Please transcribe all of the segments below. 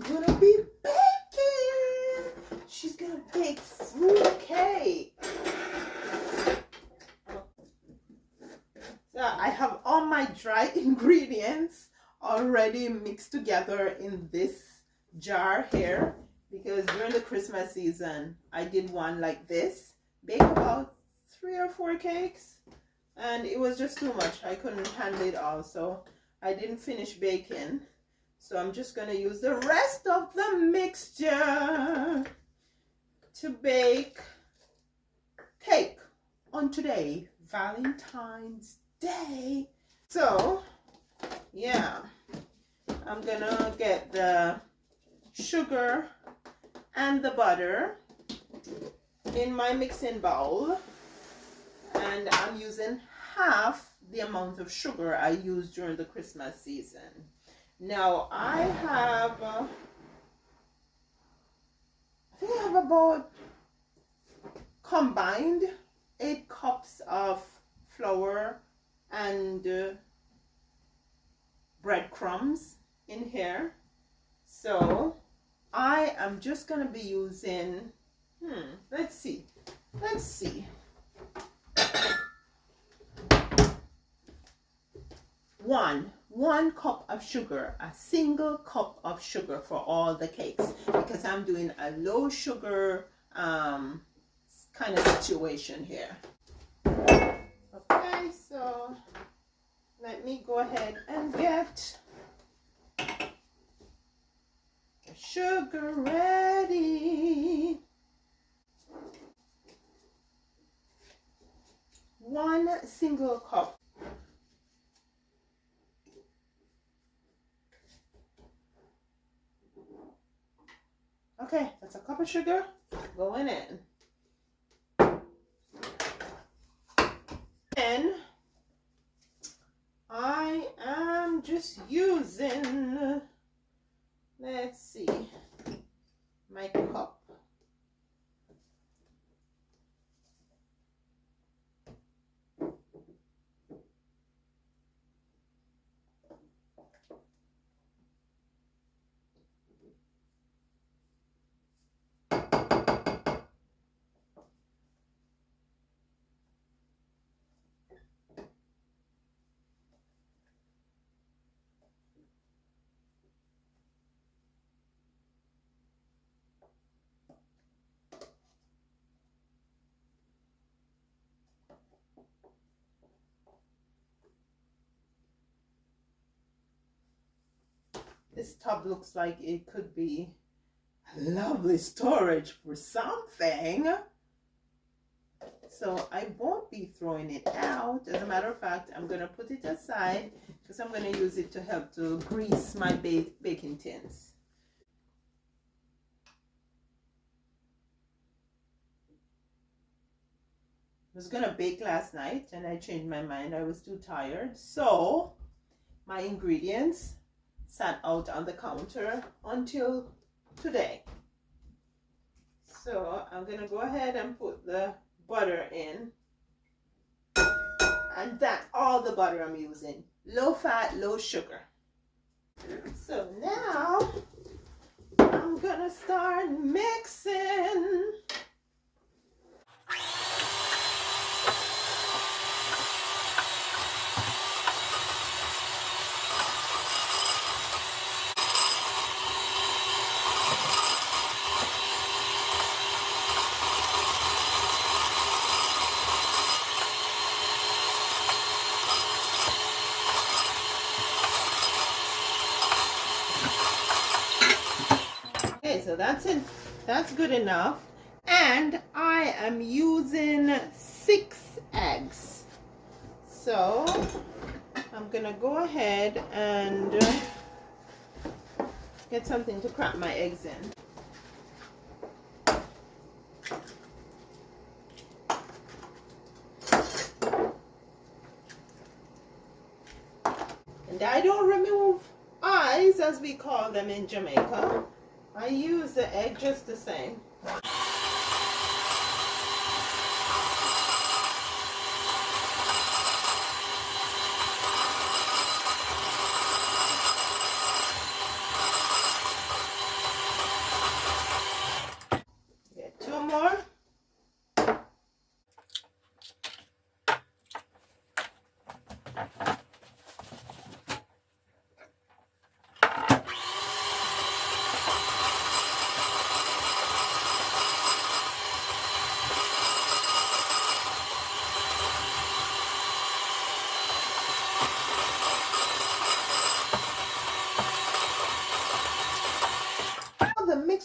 gonna be baking. She's gonna bake fruit cake. So I have all my dry ingredients already mixed together in this jar here, because during the Christmas season I did one like this, bake about 3 or 4 cakes, and it was just too much. I couldn't handle it all, so I didn't finish baking. So I'm just going to use the rest of the mixture to bake cake on today, Valentine's Day. So yeah, I'm gonna get the sugar and the butter in my mixing bowl, and I'm using half the amount of sugar I used during the Christmas season. Now I have I think I have about combined 8 cups of flour and breadcrumbs in here. So I am just going to be using let's see one cup of sugar, a single cup of sugar for all the cakes, because I'm doing a low sugar kind of situation here. Okay, so let me go ahead and get the sugar ready. 1 single cup. Okay, that's a cup of sugar going in. And I am just using, let's see, my cup. This tub looks like it could be a lovely storage for something. So I won't be throwing it out. As a matter of fact, I'm going to put it aside because I'm going to use it to help to grease my baking tins. I was going to bake last night and I changed my mind. I was too tired. So my ingredients sat out on the counter until today. So I'm going to go ahead and put the butter in. And that's all the butter I'm using. Low fat, low sugar. So now I'm going to start mixing. So that's it. That's good enough. And I am using 6 eggs. So I'm gonna go ahead and get something to crack my eggs in. And I don't remove eyes, as we call them in Jamaica. I use the egg just the same.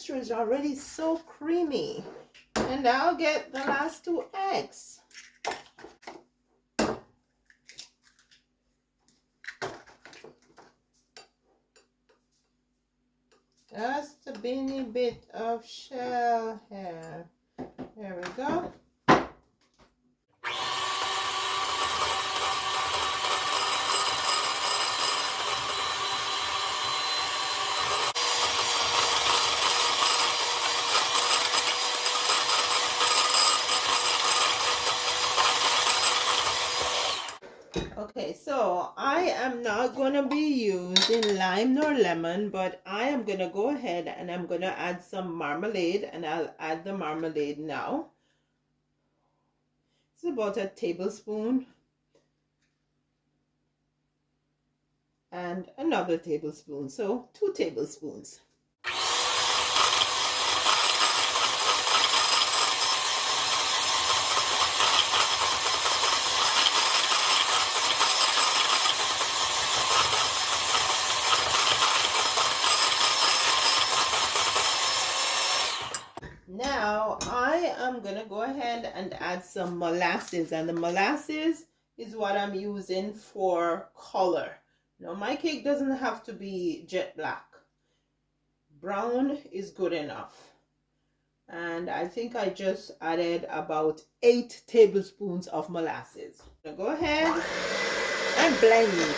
mixture is already so creamy. And I'll get the last 2 eggs. Just a teeny bit of shell here. There we go. Okay, so I am not going to be using lime nor lemon, but I am going to go ahead and I'm going to add some marmalade, and I'll add the marmalade now. It's about a tablespoon and another tablespoon, so 2 tablespoons. Now I am gonna go ahead and add some molasses, and the molasses is what I'm using for color. Now my cake doesn't have to be jet black. Brown is good enough. And I think I just added about 8 tablespoons of molasses. Now go ahead and blend.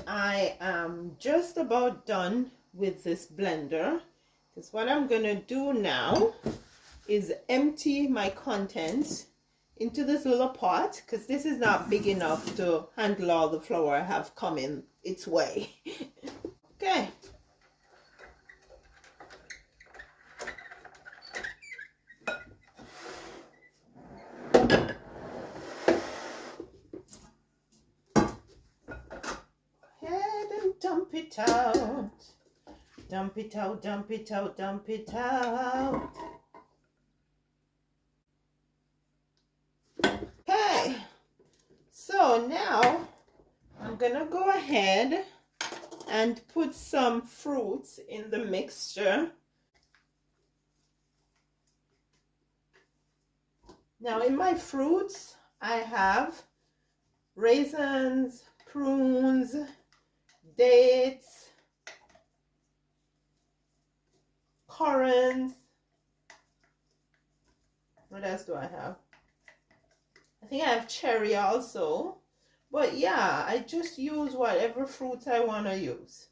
I am just about done with this blender, because what I'm gonna do now is empty my contents into this little pot, because this is not big enough to handle all the flour I have coming its way. Okay. Dump it out, dump it out, dump it out, dump it out. Okay, so now I'm gonna go ahead and put some fruits in the mixture. Now in my fruits, I have raisins, prunes, dates, currants. What else do I have? I think I have cherry also. But yeah, I just use whatever fruits I want to use.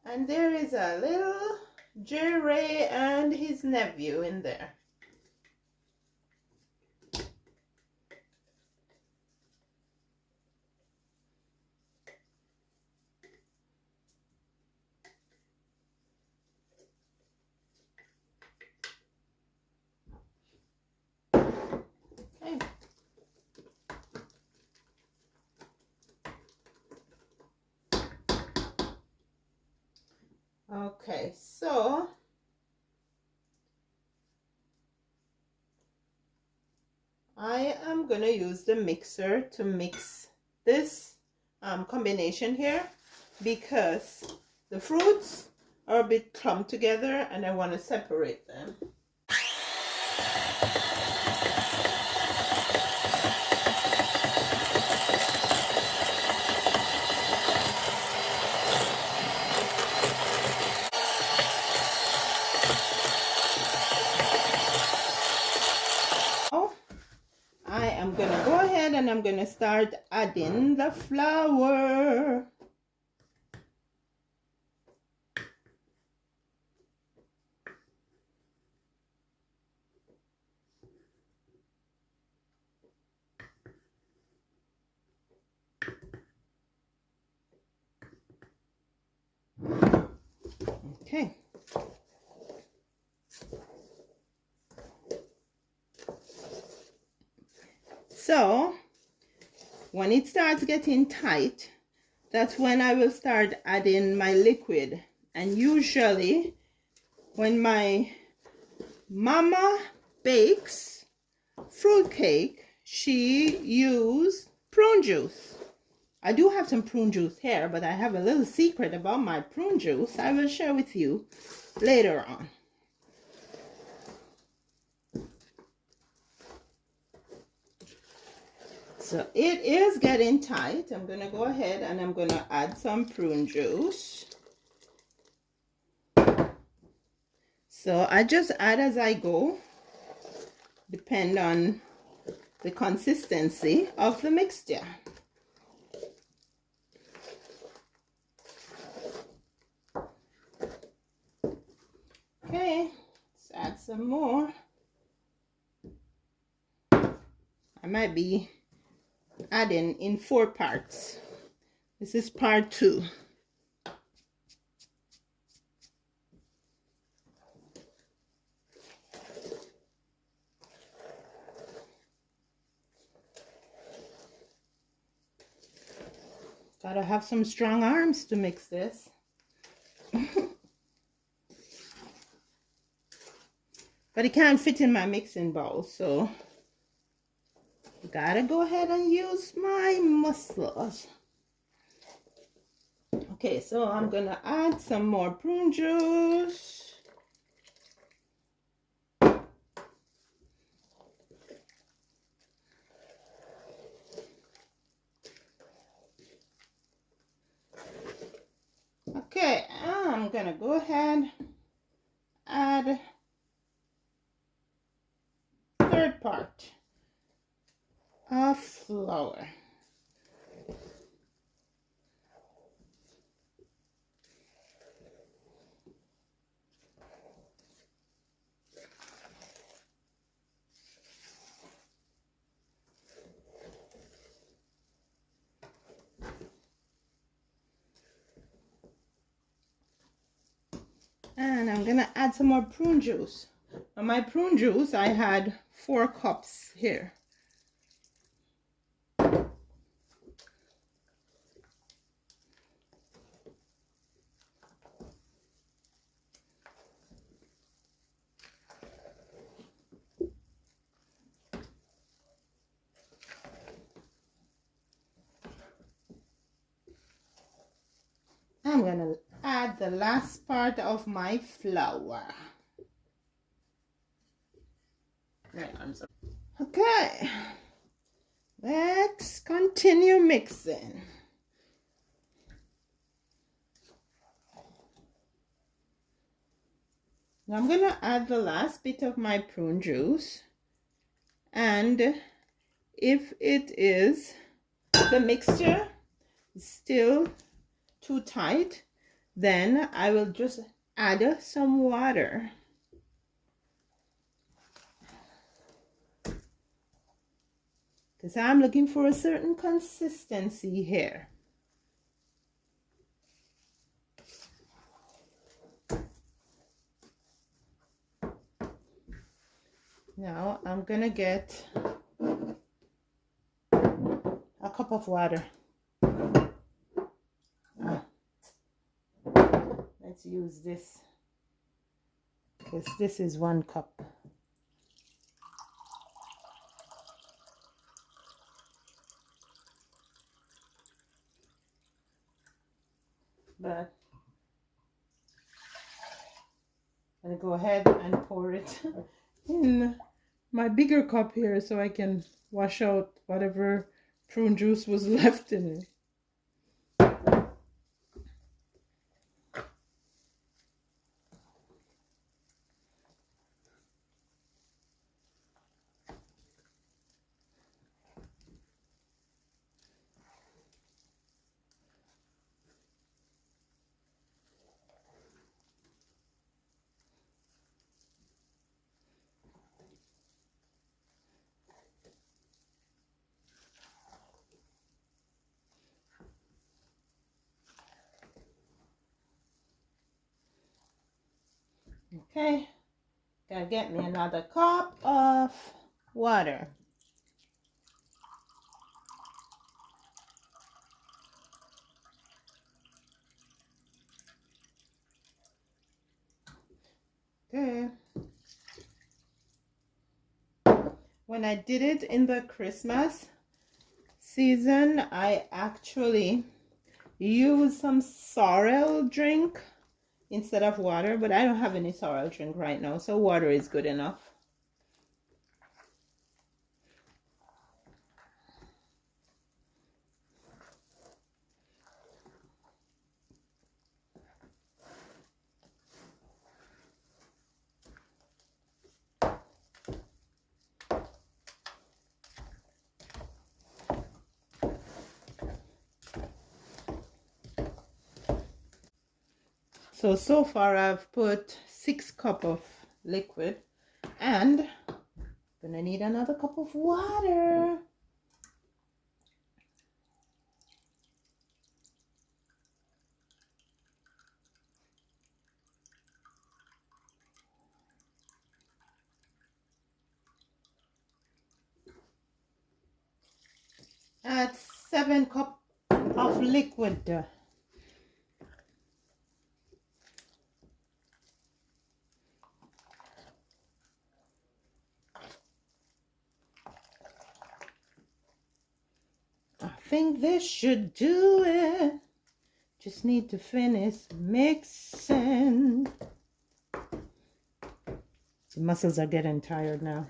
And there is a little Jerry and his nephew in there. Okay, so I am going to use the mixer to mix this combination here, because the fruits are a bit clumped together and I want to separate them. I'm gonna go ahead and I'm gonna start adding the flour. Okay. So when it starts getting tight, that's when I will start adding my liquid. And usually when my mama bakes fruit cake, she used prune juice. I do have some prune juice here, but I have a little secret about my prune juice I will share with you later on. So it is getting tight. I'm going to go ahead and I'm going to add some prune juice. So I just add as I go, depend on the consistency of the mixture. Okay, let's add some more. I might be adding in 4 parts. This is part 2. Gotta have some strong arms to mix this. But it can't fit in my mixing bowl, so gotta go ahead and use my muscles. Okay, so I'm gonna add some more prune juice. Okay, I'm gonna go ahead add 1/3 part of flour. And I'm gonna add some more prune juice. On my prune juice, I had 4 cups here. I'm gonna add the last part of my flour. Okay, let's continue mixing. Now I'm gonna add the last bit of my prune juice, and if it is the mixture is still too tight, then I will just add some water. Because I'm looking for a certain consistency here. Now I'm gonna get a cup of water. Let's use this, because this is 1 cup. But I'm gonna go ahead and pour it in my bigger cup here so I can wash out whatever prune juice was left in it. Okay, gotta get me another cup of water. Okay. When I did it in the Christmas season, I actually used some sorrel drink instead of water, but I don't have any sorrel drink right now, so water is good enough. So far I've put 6 cups of liquid, and I'm gonna need another cup of water. Add 7 cups of liquid. I think this should do it. Just need to finish mixing. The muscles are getting tired now.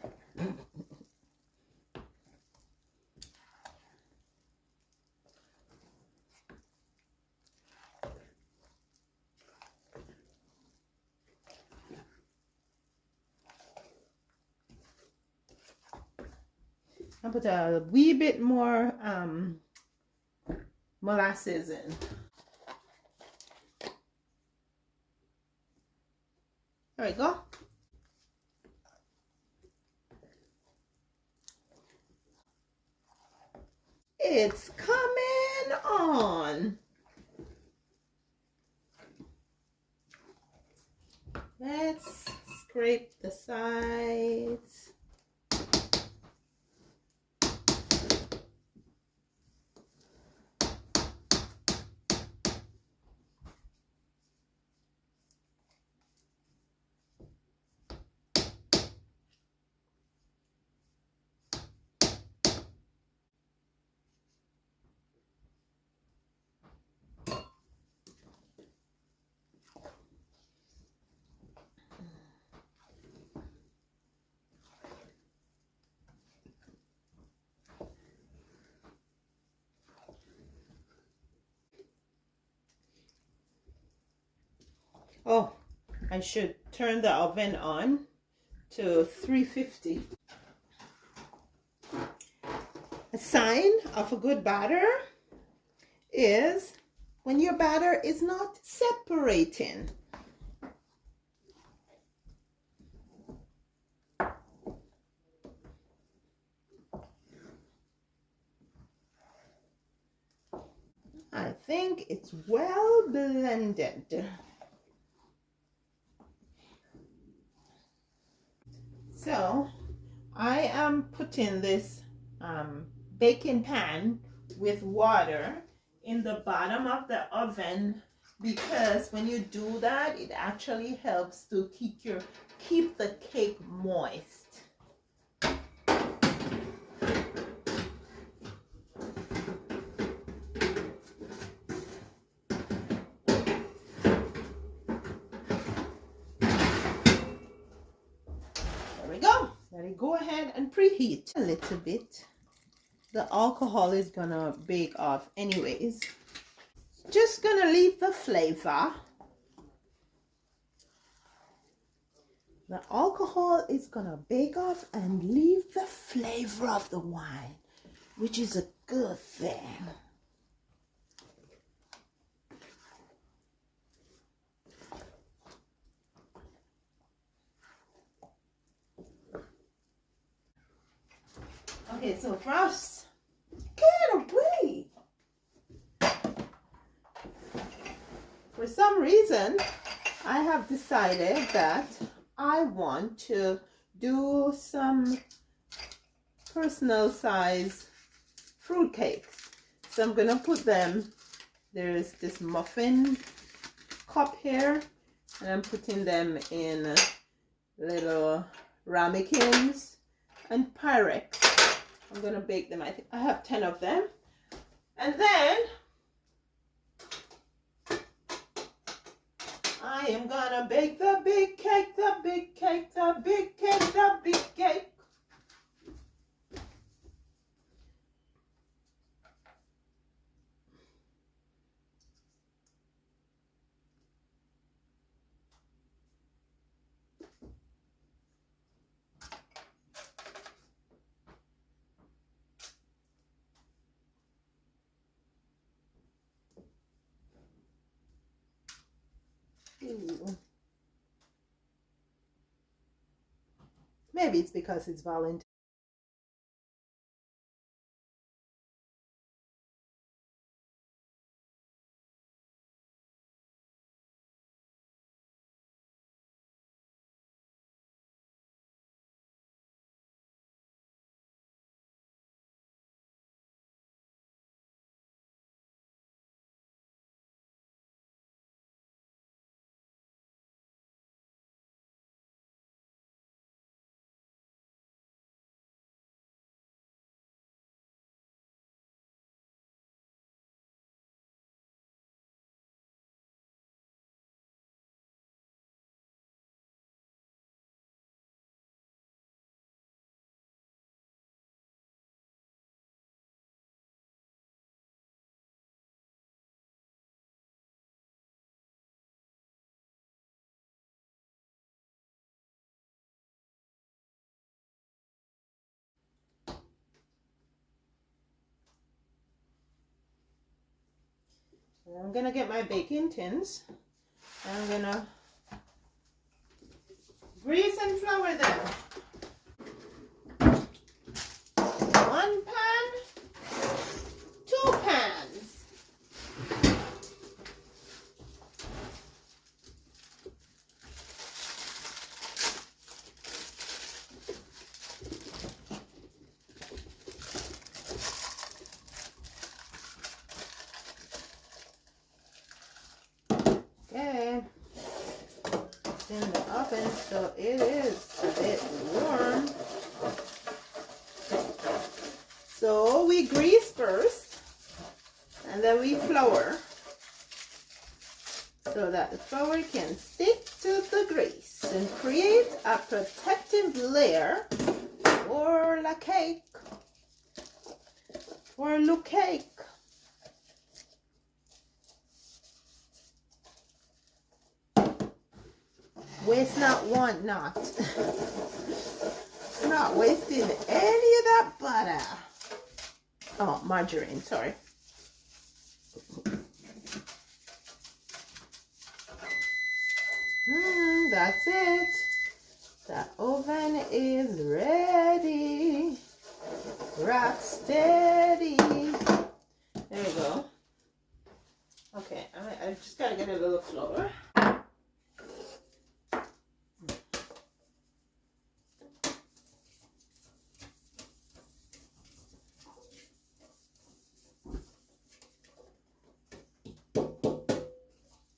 I'll put a wee bit more molasses in. There we go. It's coming on. Let's scrape the sides. Oh, I should turn the oven on to 350. A sign of a good batter is when your batter is not separating. I think it's well blended. So I am putting this baking pan with water in the bottom of the oven, because when you do that, it actually helps to keep the cake moist. There we go. Let it go ahead and preheat a little bit. The alcohol is gonna bake off anyways. Just gonna leave the flavor. The alcohol is gonna bake off and leave the flavor of the wine, which is a good thing. Okay, so first, get away. For some reason, I have decided that I want to do some personal size fruit cakes. So I'm gonna put them, there's this muffin cup here, and I'm putting them in little ramekins and Pyrex. I'm gonna bake them. I think I have 10 of them. And then I am gonna bake the big cake, the big cake, the big cake, the big cake. Ooh. Maybe it's because it's Valentine's. I'm gonna get my baking tins. And I'm gonna grease and flour them. One pan, two pans. Okay. It's in the oven, so it is a bit warm. So we grease first, and then we flour, so that the flour can stick to the grease and create a protective layer for the cake. For the cake. Waste not, want not. Not wasting any of that butter. Oh, margarine, sorry. That's it. The oven is ready. Rock steady. There we go. Okay, I just gotta get a little flour.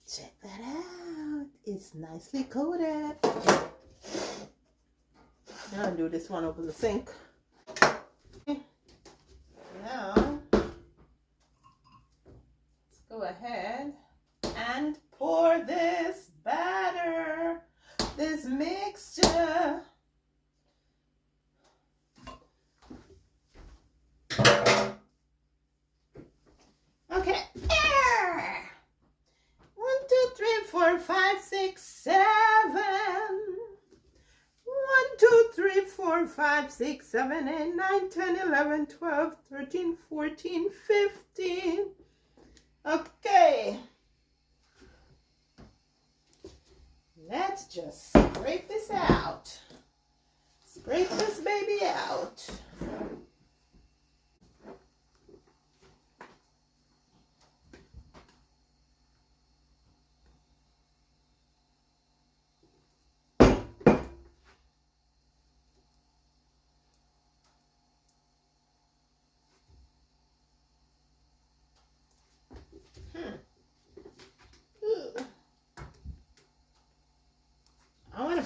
Check that out. It's nicely coated. Now I'll do this one over the sink. Now, let's go ahead and pour this batter, this mixture. Okay. 1, 2, 3, 4, 5, 6, 7. 1, 2, 3, 4, 5, 6, 7, 8, 9, 10, 11, 12, 13, 14, 15. Okay. Let's just scrape this out. Scrape this baby out.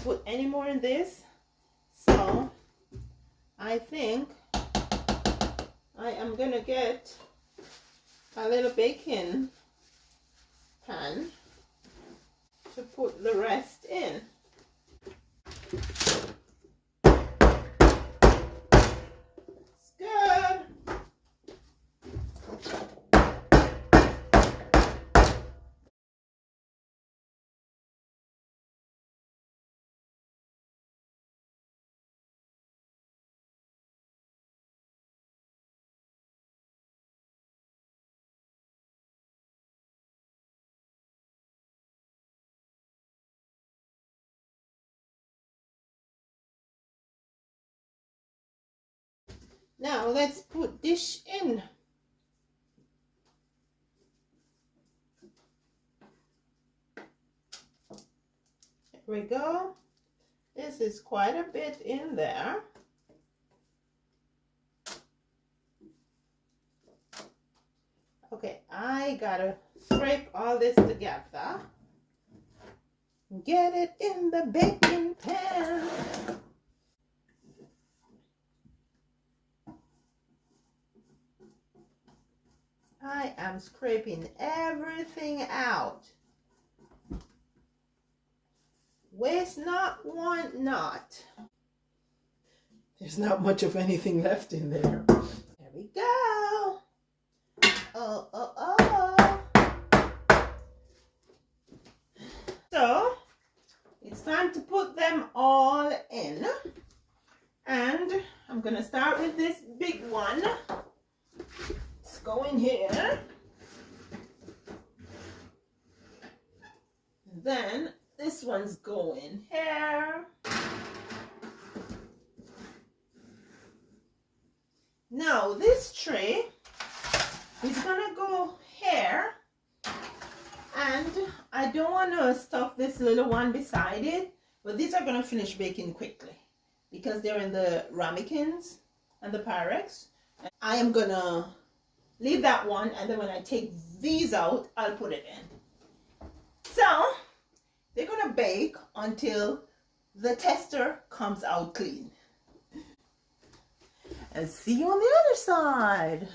put any more in this, so I think I am gonna get a little baking pan to put the rest in. It's good. Now let's put dish in. There we go. This is quite a bit in there. Okay, I gotta scrape all this together. Get it in the baking pan. I am scraping everything out. Waste not, want not. There's not much of anything left in there. There we go. Oh, oh, oh. So, it's time to put them all in. And I'm going to start with this big one. Let's go in here. And then this one's going here. Now this tray is gonna go here, and I don't want to stuff this little one beside it, but these are gonna finish baking quickly because they're in the ramekins and the Pyrex. And I am gonna leave that one, and then when I take these out, I'll put it in. So they're gonna bake until the tester comes out clean. And see you on the other side.